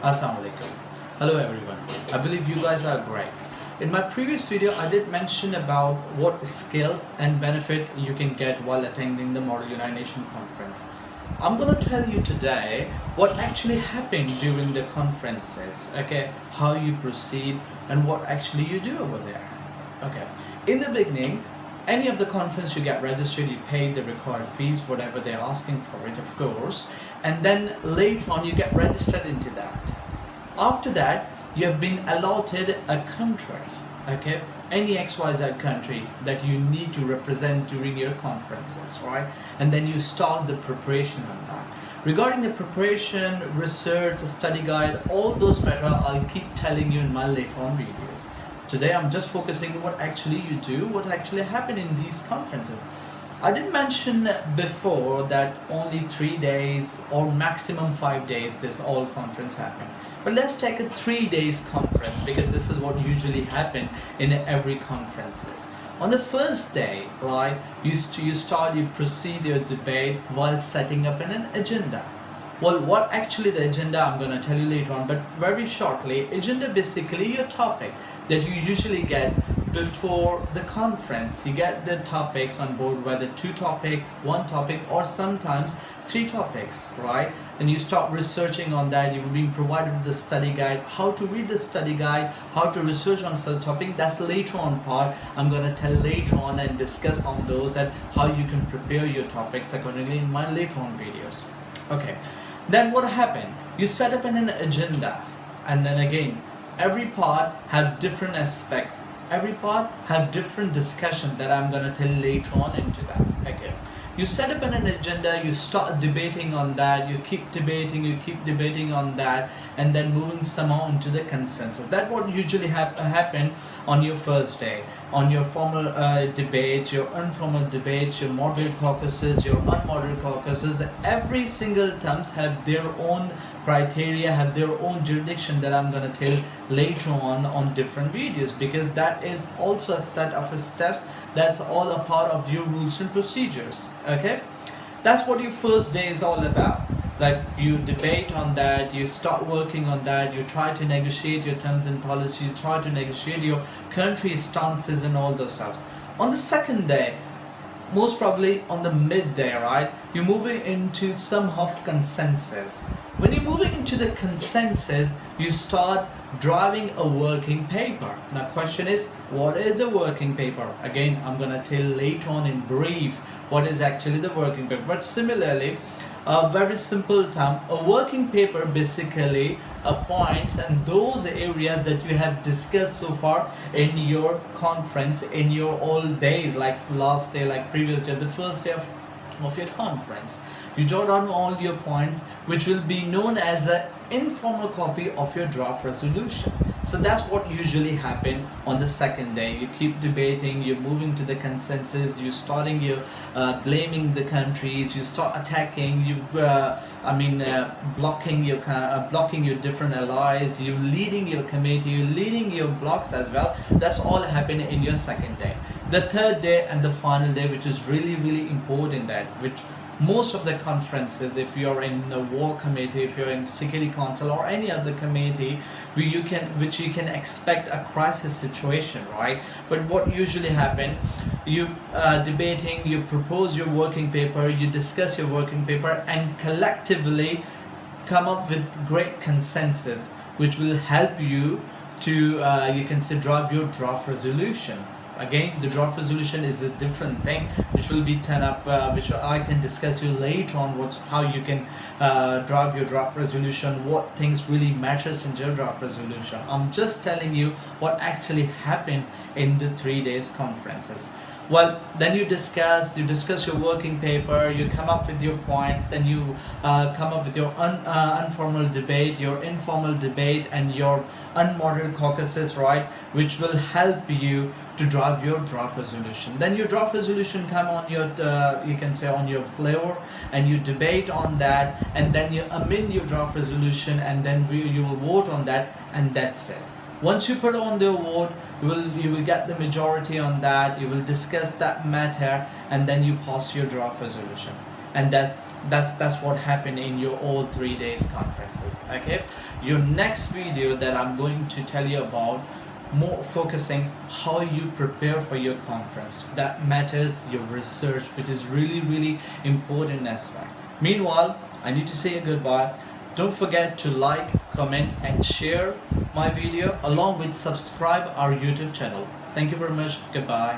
Assalamu alaikum. Hello everyone. I believe you guys are great. In my previous video, I did mention about what skills and benefit you can get while attending the Model United Nations conference. I'm going to tell you today what actually happened during the conferences, okay, how you proceed and what actually you do over there. Okay, in the beginning, any of the conference you get registered, you pay the required fees, whatever they're asking for it, of course, and then later on you get registered into that. After that, you have been allotted a country, okay, any XYZ country that you need to represent during your conferences, right? And then you start the preparation on that. Regarding the preparation, research, study guide, all those matter, I'll keep telling you in my later on videos. Today I'm just focusing on what actually you do, what actually happened in these conferences. I did mention before that only 3 days or maximum 5 days this all conference happened. But let's take a 3 days conference because this is what usually happen in every conferences. On the first day, right, you proceed your debate while setting up an agenda. Well, what actually the agenda I'm going to tell you later on, but very shortly, agenda basically your topic that you usually get before the conference. You get the topics on board, whether 2 topics, 1 topic, or sometimes 3 topics, right? And you start researching on that. You're being provided with the study guide, how to read the study guide, how to research on such topic. That's later on part. I'm going to tell later on and discuss on those, that how you can prepare your topics accordingly in my later on videos. Okay, then what happened? You set up an agenda, and then again, every part have different aspect. Every part have different discussion that I'm going to tell later on into that. Okay, you set up an agenda, you start debating on that, you keep debating on that, and then moving somehow into the consensus. That's what usually happen on your first day, on your formal debate, your informal debate, your moderated caucuses, your unmoderated caucuses. Every single terms have their own criteria, have their own jurisdiction that I'm going to tell later on different videos, because that is also a set of steps. That's all a part of your rules and procedures. Okay, that's what your first day is all about. Like, you debate on that, you start working on that, you try to negotiate your terms and policies, try to negotiate your country stances and all those stuff. On the second day, most probably on the midday, right, you're moving into some of consensus. When you're moving into the consensus, you start driving a working paper. Now question is, what is a working paper? Again, I'm going to tell later on in brief what is actually the working paper. But similarly, a very simple term, a working paper basically points and those areas that you have discussed so far in your conference, in your all days, like last day, like previous day, the first day of your conference. You jot down all your points, which will be known as an informal copy of your draft resolution. So that's what usually happen on the second day. You keep debating, you're moving to the consensus, you're starting your blaming the countries, you start attacking, blocking your different allies, you're leading your committee, you're leading your blocks as well. That's all happening in your second day. The third day and the final day, which is really important, that which most of the conferences, if you're in the war committee, if you're in security council or any other committee, which you can expect a crisis situation, right? But what usually happen, you debating, you propose your working paper, you discuss your working paper, and collectively come up with great consensus, which will help you to you can say drive your draft resolution. Again, the draft resolution is a different thing, which will be turned up, which I can discuss you later on, how you can drive your draft resolution, what things really matters in your draft resolution. I'm just telling you what actually happened in the 3 days conferences. Well, then you discuss your working paper, you come up with your points, then you come up with your informal debate, your informal debate, and your unmoderated caucuses, right, which will help you to drive your draft resolution. Then your draft resolution come on your you can say on your floor, and you debate on that, and then you amend your draft resolution, and then you will vote on that, and that's it. Once you put on the vote, you will get the majority on that, you will discuss that matter, and then you pass your draft resolution. And that's That's what happened in your all 3 days conferences. Okay, your next video that I'm going to tell you about, more focusing how you prepare for your conference. That matters, your research, which is really important as well. Meanwhile, I need to say a goodbye. Don't forget to like, comment and share my video, along with subscribe our YouTube channel. Thank you very much. Goodbye.